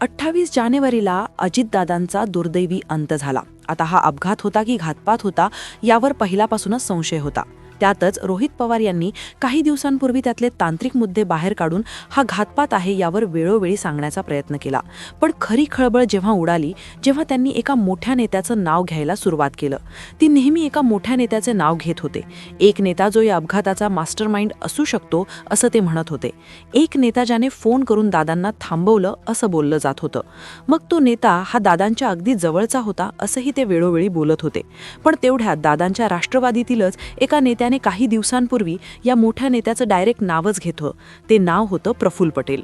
28 जानेवारीला अजितदादांचा दुर्दैवी अंत झाला. आता हा अपघात होता की घातपात होता यावर पहिल्यापासूनच संशय होता. त्यातच रोहित पवार यांनी काही दिवसांपूर्वी त्यातले तांत्रिक मुद्दे बाहेर काढून हा घातपात आहे यावर वेळोवेळी सांगण्याचा प्रयत्न केला. पण खरी खळबळ जेव्हा उडाली, जेव्हा त्यांनी एका मोठ्या नेत्याचं नाव घ्यायला सुरुवात केलं. ती नेहमी एका मोठ्या नेत्याचे नाव घेत होते. एक नेता जो या अपघाताचा मास्टरमाइंड असू शकतो असं ते म्हणत होते. एक नेता ज्याने फोन करून दादांना थांबवलं असं बोललं जात होतं. मग तो नेता हा दादांच्या अगदी जवळचा होता असंही ते वेळोवेळी बोलत होते. पण तेवढ्यात दादांच्या राष्ट्रवादीतीलच एका नेत्याने काही दिवसांपूर्वी या मोठ्या नेत्याचं डायरेक्ट नावच घेतलं. ते नाव होतं प्रफुल्ल पटेल.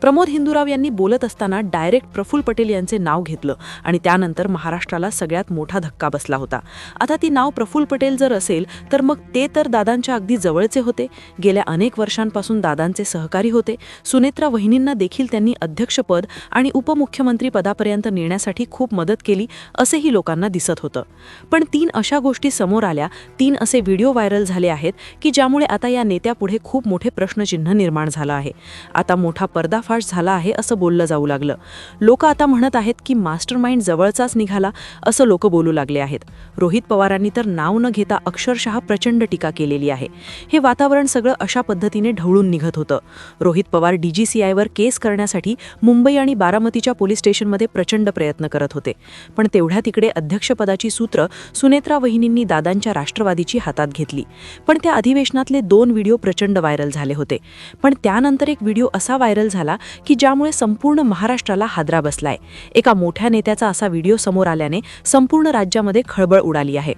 प्रमोद हिंदुराव यांनी बोलत असताना डायरेक्ट प्रफुल्ल पटेल यांचे नाव घेतलं आणि त्यानंतर महाराष्ट्राला सगळ्यात मोठा धक्का बसला होता. आता ती नाव प्रफुल्ल पटेल जर असेल तर मग ते तर दादांच्या अगदी जवळचे होते. गेल्या अनेक वर्षांपासून दादांचे सहकारी होते. सुनेत्रा वहिनींना देखील त्यांनी अध्यक्षपद आणि उपमुख्यमंत्री पदापर्यंत नेण्यासाठी खूप मदत केली असेही लोकांना दिसत होतं. पण 3 अशा गोष्टी समोर आल्या, 3 असे व्हिडिओ व्हायरल झाले आहेत की ज्यामुळे आता या नेत्यापुढे खूप मोठे प्रश्नचिन्ह निर्माण झालं आहे. आता मोठा पर्दाफाश झाला आहे असं बोललं जाऊ लागलं. लोक आता म्हणत आहेत की मास्टरमाइंड जवळचाच निघाला असं लोक बोलू लागले आहेत. रोहित पवारांनी तर नाव न घेता अक्षरशः प्रचंड टीका केलेली आहे. हे वातावरण सगळं अशा पद्धतीने ढवळून निघत होतं. रोहित पवार DGCIवर केस करण्यासाठी मुंबई आणि बारामतीच्या पोलीस स्टेशनमध्ये प्रचंड प्रयत्न करत होते. पण तेवढ्या तिकडे अध्यक्षपदाची सूत्र सुनेत्रा वहिनींनी दादांच्या राष्ट्रवादीची हातात घेतली. पण त्या अधिवेशनातले 2 व्हिडिओ प्रचंड व्हायरल झाले होते. पण त्यानंतर एक व्हिडिओ असा व्हायरल झाला की ज्यामुळे संपूर्ण महाराष्ट्राला हादरा बसलाय. एका मोठ्या नेत्याचा असा व्हिडिओ समोर आल्याने संपूर्ण राज्यामध्ये खळबळ उडाली आहे.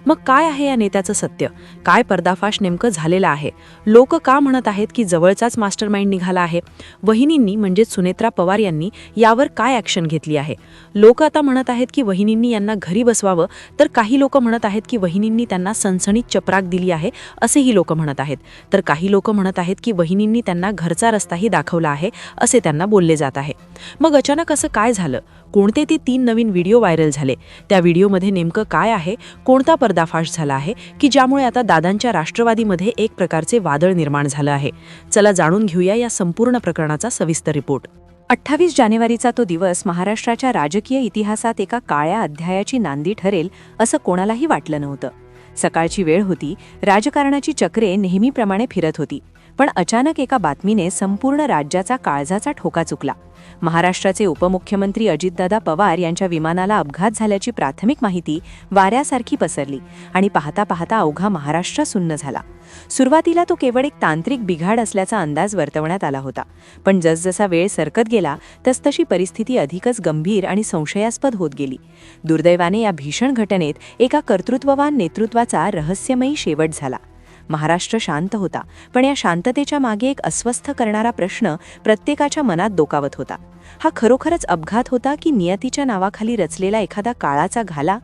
मग काय आहे या नेत्याचं सत्य? काय पर्दाफाश नेमकं झालेला आहे? लोक का म्हणत आहेत की जवळचाच मास्टरमाइंड निघाला आहे? वहिनींनी म्हणजेच सुनेत्रा पवार यांनी यावर काय ॲक्शन घेतली आहे? लोक आता म्हणत आहेत की वहिनींनी यांना घरी बसवावं, तर काही लोक म्हणत आहेत की वहिनींनी त्यांना सनसणीत चपराक दिली आहे असेही लोक म्हणत आहेत. तर काही लोक म्हणत आहेत की वहिनींनी त्यांना घरचा रस्ताही दाखवला आहे असे त्यांना बोलले जात आहे. मग अचानक असं काय झालं? कोणते ते 3 नवीन व्हिडिओ व्हायरल झाले? त्या व्हिडिओमध्ये नेमकं काय आहे? कोणता पर्दाफाश झाला आहे की ज्यामुळे आता दादांच्या राष्ट्रवादीमध्ये एक प्रकारचे वादळ निर्माण झालं आहे? चला जाणून घेऊया या संपूर्ण प्रकरणाचा सविस्तर रिपोर्ट. 28 जानेवारीचा तो दिवस महाराष्ट्राच्या राजकीय इतिहासात एका काळ्या अध्यायाची नांदी ठरेल असं कोणालाही वाटलं नव्हतं. सकाळची वेळ होती. राजकारणाची चक्रे नेहमीप्रमाणे फिरत होती. पण अचानक एका बातमीने संपूर्ण राज्याचा काळजाचा ठोका चुकला. महाराष्ट्राचे उपमुख्यमंत्री अजितदादा पवार यांच्या विमानाला अपघात झाल्याची प्राथमिक माहिती वाऱ्यासारखी पसरली आणि पाहता पाहता अवघा महाराष्ट्र सुन्न झाला. सुरुवातीला तो केवळ एक तांत्रिक बिघाड असल्याचा अंदाज वर्तवण्यात आला होता. पण जसजसा वेळ सरकत गेला तसतशी परिस्थिती अधिकच गंभीर आणि संशयास्पद होत गेली. दुर्दैवाने या भीषण घटनेत एका कर्तृत्ववान नेतृत्वाचा रहस्यमयी शेवट झाला. महाराष्ट्र शांत होता, पण या शांततेच्या मागे एक अस्वस्थ करणारा प्रश्न प्रत्येकाच्या मनात डोकावत होता. हा खरोखरच अपघात होता की नियतीच्या नावाखाली रचलेला एखादा काळाचा घाला?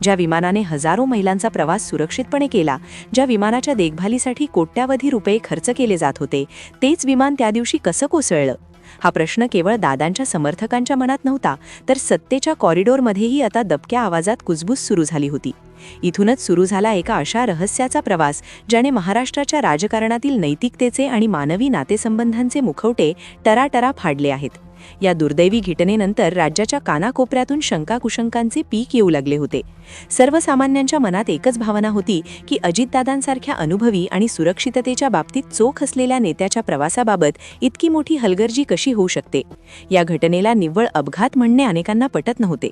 ज्या विमानाने हजारो महिलांचा प्रवास सुरक्षितपणे केला, ज्या विमानाच्या देखभालीसाठी कोट्यावधी रुपये खर्च केले जात होते, तेच विमान त्या दिवशी कसं कोसळलं? हा प्रश्न केवळ दादांच्या समर्थकांच्या मनात नव्हता, तर सत्तेच्या कॉरिडॉरमध्येही आता दबक्या आवाजात कुजबूज सुरू झाली होती. इथूनच सुरू झाला एका अशा रहस्याचा प्रवास ज्याने महाराष्ट्राच्या राजकारणातील नैतिकतेचे आणि मानवी नातेसंबंधांचे मुखवटे टराटरा फाडले आहेत. या दुर्दैवी घटनेनंतर राज्याच्या कानाकोपऱ्यातून शंकाकुशंकांचे पीक येऊ लागले होते. सर्वसामान्यांच्या मनात एकच भावना होती की अजितदादांसारख्या अनुभवी आणि सुरक्षिततेच्या बाबतीत चोख असलेल्या नेत्याच्या प्रवासाबाबत इतकी मोठी हलगर्जी कशी होऊ शकते? या घटनेला निव्वळ अपघात म्हणणे अनेकांना पटत नव्हते.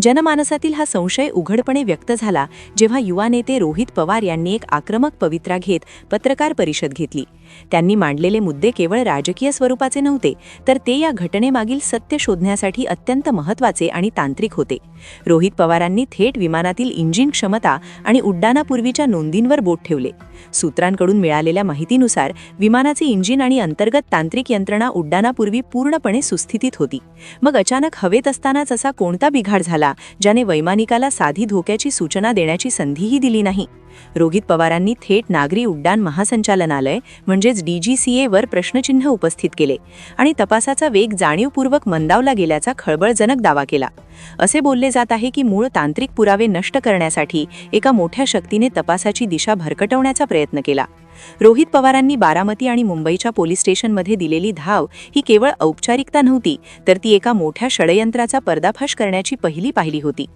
जनमानसातील हा संशय उघडपणे व्यक्त झाला जेव्हा युवा नेते रोहित पवार यांनी एक आक्रमक पवित्रा घेत पत्रकार परिषद घेतली. त्यांनी मांडलेले मुद्दे केवळ राजकीय स्वरूपाचे नव्हते, तर ते या घटनेमागील सत्य शोधण्यासाठी अत्यंत महत्त्वाचे आणि तांत्रिक होते. रोहित पवारांनी थेट विमानातील इंजिन क्षमता आणि उड्डाणापूर्वीच्या नोंदींवर बोट ठेवले. सूत्रांकडून मिळालेल्या माहितीनुसार विमानाचे इंजिन आणि अंतर्गत तांत्रिक यंत्रणा उड्डाणापूर्वी पूर्णपणे सुस्थितीत होती. मग अचानक हवेत असतानाच असा कोणता बिघाड झाला ज्याने वैमानिकाला साधी धोक्याची सूचना देण्याची संधीही दिली नाही? रोहित पवारांनी थेट नागरी उड्डाण महासंचालनालय म्हणजेच DGCAवर प्रश्नचिन्ह उपस्थित केले आणि तपासाचा वेग जाणीवपूर्वक मंदावला गेल्याचा खळबळजनक दावा केला. असे बोलले जात आहे की मूळ तांत्रिक पुरावे नष्ट करण्यासाठी एका मोठ्या शक्तीने तपासाची दिशा भरकटवण्याचा प्रयत्न केला. रोहित पवारांनी बारामती आणि मुंबईच्या पोलीस स्टेशनमध्ये दिलेली धाव ही केवळ औपचारिकता नव्हती, तर ती एका मोठ्या षडयंत्राचा पर्दाफाश करण्याची पहिली पायरी होती.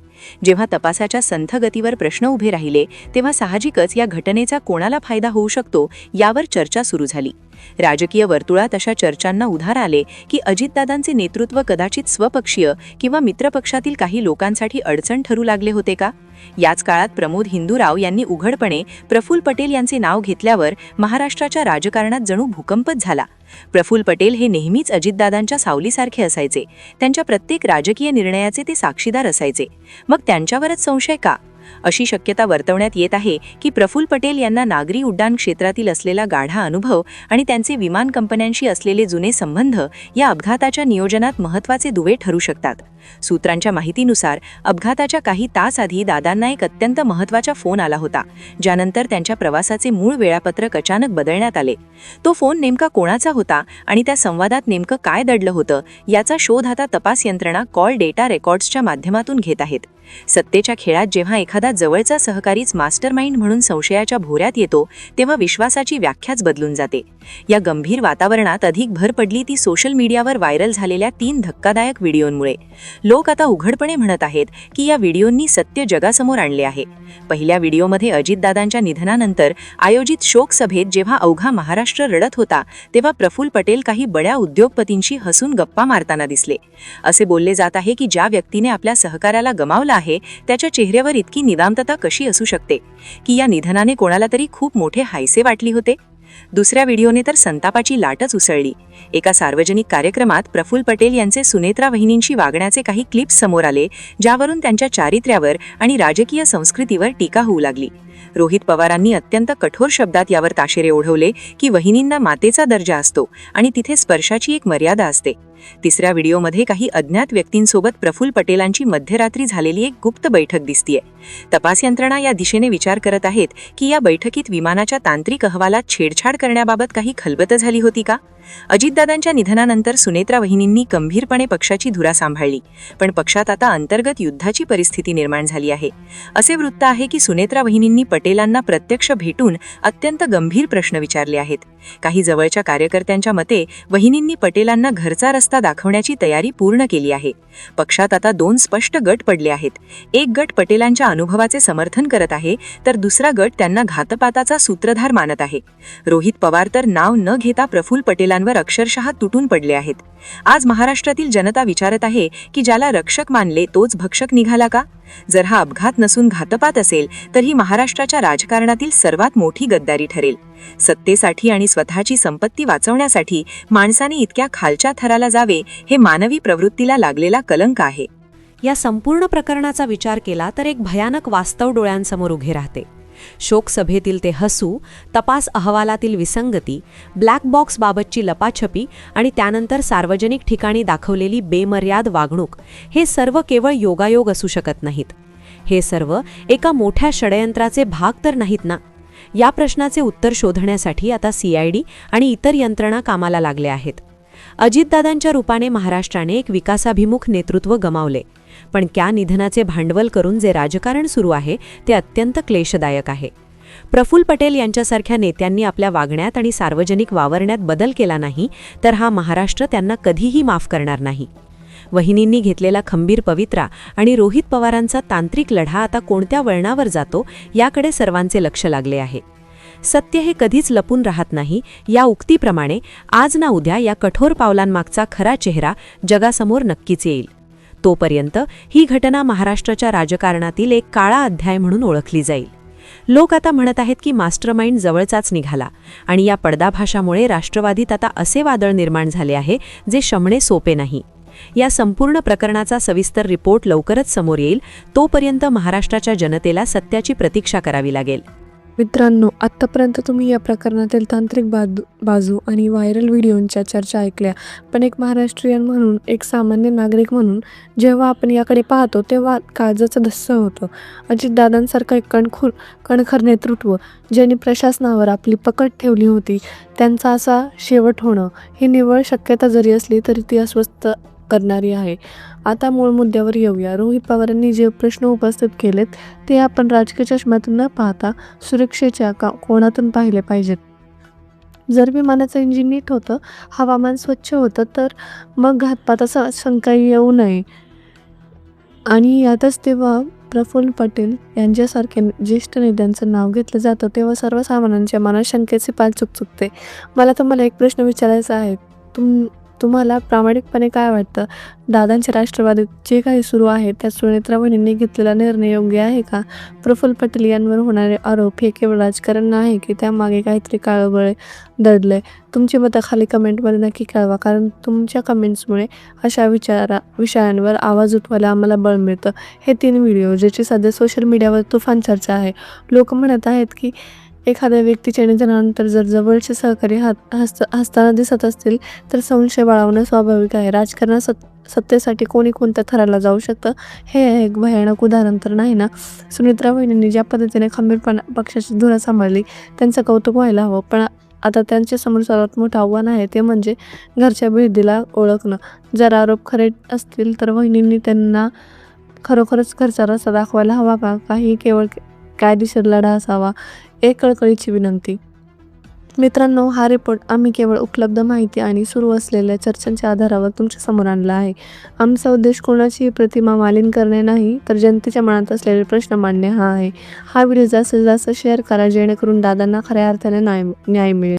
जेव्हा तपासाच्या संथ गतीवर प्रश्न उभे राहिले, तेव्हा साहजिकच या घटनेचा कोणाला फायदा होऊ शकतो यावर चर्चा सुरू झाली. राजकीय वर्तुळात अशा चर्चांना उधार आले की अजितदादांचे नेतृत्व कदाचित स्वपक्षीय किंवा मित्रपक्षातील काही लोकांसाठी अडचण ठरू लागले होते का? याच काळात प्रमोद हिंदूराव यांनी उघडपणे प्रफुल्ल पटेल यांचे नाव घेतल्यावर महाराष्ट्राच्या राजकारणात जणू भूकंपच झाला. प्रफुल्ल पटेल हे नेहमीच अजितदादांच्या सावलीसारखे असायचे. त्यांच्या प्रत्येक राजकीय निर्णयाचे ते साक्षीदार असायचे. मग त्यांच्यावरच संशय का? अशी शक्यता वर्तवण्यात येत आहे की प्रफुल्ल पटेल यांना नागरी उड्डाण क्षेत्रातील असलेला गाढा अनुभव आणि त्यांचे विमान कंपन्यांशी असलेले जुने संबंध या अपघाताच्या नियोजनात महत्त्वाचे दुवे ठरू शकतात. सूत्रांच्या माहितीनुसार अपघाताच्या काही तास आधी दादांना एक अत्यंत महत्त्वाचा फोन आला होता, ज्यानंतर त्यांच्या प्रवासाचे मूळ वेळापत्रक अचानक बदलण्यात आले. तो फोन नेमका कोणाचा होता आणि त्या संवादात नेमकं काय दडलं होतं याचा शोध आता तपास यंत्रणा कॉल डेटा रेकॉर्ड्सच्या माध्यमातून घेत आहेत. सत्तेच्या खेळात जेव्हा एखादा जवळचा सहकारीच मास्टरमाइंड म्हणून संशयाच्या भोऱ्यात येतो, तेव्हा विश्वासाची व्याख्याच बदलून जाते. या गंभीर वातावरणात अधिक भर पडली ती सोशल मीडियावर व्हायरल झालेल्या 3 धक्कादायक व्हिडिओंमुळे. लोक आता उघडपणे म्हणत आहेत की या व्हिडिओंनी सत्य जगासमोर आणले आहे. पहिल्या व्हिडिओमध्ये अजितदादांच्या निधनानंतर आयोजित शोक सभेत जेव्हा अवघा महाराष्ट्र रडत होता, तेव्हा प्रफुल्ल पटेल काही बड्या उद्योगपतींशी हसून गप्पा मारताना दिसले. असे बोलले जात आहे की ज्या व्यक्तीने आपल्या सहकार्याला गमावला आहे, त्याच्या चेहऱ्यावर इतकी निदामतता कशी असू शकते की या निधनाने कोणाला तरी खूप मोठे हायसे वाटली होते. दुसऱ्या व्हिडिओने तर संतापाची लाटच उसळली. एका सार्वजनिक कार्यक्रमात प्रफुल्ल पटेल यांचे सुनेत्रा वहिनींशी वागण्याचे काही क्लिप्स समोर आले, ज्यावरून त्यांच्या चारित्र्यावर आणि राजकीय संस्कृतीवर टीका होऊ लागली. रोहित पवारांनी अत्यंत कठोर शब्दात यावर ताशेरे ओढवले की वहिनींना मातेचा दर्जा असतो आणि तिथे स्पर्शाची एक मर्यादा असते. तिसऱ्या व्हिडिओमध्ये काही अज्ञात व्यक्तींसोबत प्रफुल्ल पटेलांची मध्यरात्री झालेली एक गुप्त बैठक दिसतीये. तपास यंत्रणा या दिशेने विचार करत आहेत की या बैठकीत विमानाच्या तांत्रिक अहवालात छेडछाड करण्याबाबत काही खलबत झाली होती का? अजितदादांच्या निधनानंतर सुनेत्रा वहिनींनी गंभीरपणे पक्षाची धुरा सांभाळली, पण पक्षात आता अंतर्गत युद्धाची परिस्थिती निर्माण झाली आहे. असे वृत्त आहे की सुनेत्रा वहिनींनी पटेलांना प्रत्यक्ष भेटून अत्यंत गंभीर प्रश्न विचारले आहेत. काही जवळच्या कार्यकर्त्यांच्या मते वहिनींनी पटेलांना घरचा रस्ता दाखवण्याची तयारी पूर्ण केली आहे. पक्षात आता 2 स्पष्ट गट पडले आहेत. एक गट पटेलांच्या अनुभवाचे समर्थन करत आहे, तर दुसरा गट त्यांना घातपाताचा सूत्रधार मानत आहे. रोहित पवार तर नाव न घेता प्रफुल्ल पटेलांवर अक्षरशः तुटून पडले आहेत. आज महाराष्ट्रातील जनता विचारत आहे की ज्याला रक्षक मानले तोच भक्षक निघाला का? जर हा अपघात नसून घातपात असेल तर ही महाराष्ट्राच्या राजकारणातील सर्वात मोठी गद्दारी ठरेल. सत्तेसाठी आणि स्वतःची संपत्ती वाचवण्यासाठी माणसाने इतक्या खालच्या थराला जावे, हे मानवी प्रवृत्तीला लागलेला कलंक आहे. या संपूर्ण प्रकरणाचा विचार केला तर एक भयानक वास्तव डोळ्यांसमोर उभे राहते. शोकसभेतील ते हसू, तपास अहवालातील विसंगती, ब्लॅक बॉक्स बाबतची लपाछपी आणि त्यानंतर सार्वजनिक ठिकाणी दाखवलेली बेमर्याद वागणूक, हे सर्व केवळ योगायोग असू शकत नाहीत. हे सर्व एका मोठ्या षडयंत्राचे भाग तर नाहीत ना? या प्रश्नाचे उत्तर शोधण्यासाठी आता CID आणि इतर यंत्रणा कामाला लागल्या आहेत. अजितदादांच्या रूपाने महाराष्ट्राने एक विकासाभिमुख नेतृत्व गमावले, पण त्या निधनाचे भांडवल करून जे राजकारण सुरू आहे ते अत्यंत क्लेशदायक आहे. प्रफुल्ल पटेल यांच्यासारख्या नेत्यांनी आपल्या वागण्यात आणि सार्वजनिक वावरण्यात बदल केला नाही तर हा महाराष्ट्र त्यांना कधीही माफ करणार नाही. वहिनींनी घेतलेला खंबीर पवित्रा आणि रोहित पवारांचा तांत्रिक लढा आता कोणत्या वळणावर जातो याकडे सर्वांचे लक्ष लागले आहे. सत्य हे कधीच लपून राहत नाही, या उक्तीप्रमाणे आज ना उद्या या कठोर पावलांमागचा खरा चेहरा जगासमोर नक्कीच येईल. तोपर्यंत ही घटना महाराष्ट्राच्या राजकारणातील एक काळा अध्याय म्हणून ओळखली जाईल. लोक आता म्हणत आहेत की मास्टरमाइंड जवळचाच निघाला आणि या पडदाभाशामुळे राष्ट्रवादीत आता असे वादळ निर्माण झाले आहे जे शमणे सोपे नाही. या संपूर्ण प्रकरणाचा सविस्तर रिपोर्ट लवकरच समोर येईल. तोपर्यंत महाराष्ट्राच्या जनतेला सत्याची प्रतीक्षा करावी लागेल. मित्रांनो, आत्तापर्यंत तुम्ही या प्रकरणातील तांत्रिक बाजू आणि व्हायरल व्हिडिओंच्या चर्चा ऐकल्या, पण एक महाराष्ट्रीयन म्हणून, एक सामान्य नागरिक म्हणून जेव्हा आपण याकडे पाहतो तेव्हा काळजाचं धस्स होतं. अजितदादांसारखं एक कणखर नेतृत्व ज्यांनी प्रशासनावर आपली पकड ठेवली होती, त्यांचा असा शेवट होणं ही निव्वळ शक्यता जरी असली तरी ती अस्वस्थ करणारी आहे. आता मूळ मुद्द्यावर येऊया. रोहित पवारांनी जे प्रश्न उपस्थित केलेत ते आपण राजकीय चष्म्यातून न पाहता सुरक्षेच्या कोनातून पाहिले पाहिजेत. जर विमानाचं इंजिन नीट होतं, हवामान स्वच्छ होतं, तर मग घातपाताचा शंका येऊ नये. आणि यातच तेव्हा प्रफुल्ल पटेल यांच्यासारख्या ज्येष्ठ नेत्यांचं नाव घेतलं जातं तेव्हा सर्वसामान्यांच्या मनात शंकेचे पाल चुकचुकते. मला तुम्हाला एक प्रश्न विचारायचा आहे. तुम्हाला प्रामाणिकपणे काय वाटतं? दादांच्या राष्ट्रवादीत जे काही सुरू आहे त्यात सुनेत्रा वहिनींनी घेतलेला निर्णय योग्य आहे का? प्रफुल्ल पटेल यांवर होणारे आरोप हे केवळ राजकारण नाही की त्यामागे काहीतरी काळबळे दडलंय? तुमची मतं खाली कमेंटमध्ये नक्की कळवा, कारण तुमच्या कमेंट्समुळे अशा विषयांवर आवाज उठवायला आम्हाला बळ मिळतं. हे 3 व्हिडिओ ज्याची सध्या सोशल मीडियावर तुफान चर्चा आहे. लोक म्हणत आहेत की एखाद्या व्यक्तीच्या निधनानंतर जर जवळचे सहकारी हसताना दिसत असतील तर संशय बाळगणं स्वाभाविक आहे. राजकारणात सत्तेसाठी कोणी कोणत्या थराला जाऊ शकतं हे एक भयानक उदाहरण तर नाही ना? सुनेत्रा वहिनींनी ज्या पद्धतीने खंबीरपणे पक्षाची धुरा सांभाळली त्यांचं कौतुक व्हायला हवं. पण आता त्यांच्यासमोर सर्वात मोठं आव्हान आहे ते म्हणजे घरच्या भेदीला ओळखणं. जर आरोप खरे असतील तर वहिनींनी त्यांना खरोखरच घरचा रस्ता दाखवायला हवा का? काही केवळ कायदेशीर लढा असावा? एक कळकळीची विनंती. मित्रांनो, हा रिपोर्ट आम्ही केवळ उपलब्ध माहिती आणि सुरू असलेल्या चर्चांच्या आधारावर तुमच्यासमोर आणला आहे. आमचा उद्देश कोणाची प्रतिमा मालिन करणे नाही, तर जनतेच्या मनात असलेले प्रश्न मांडणे हा आहे. हा व्हिडिओ जास्तीत जास्त शेअर करा जेणेकरून दादांना खऱ्या अर्थाने न्याय मिळेल.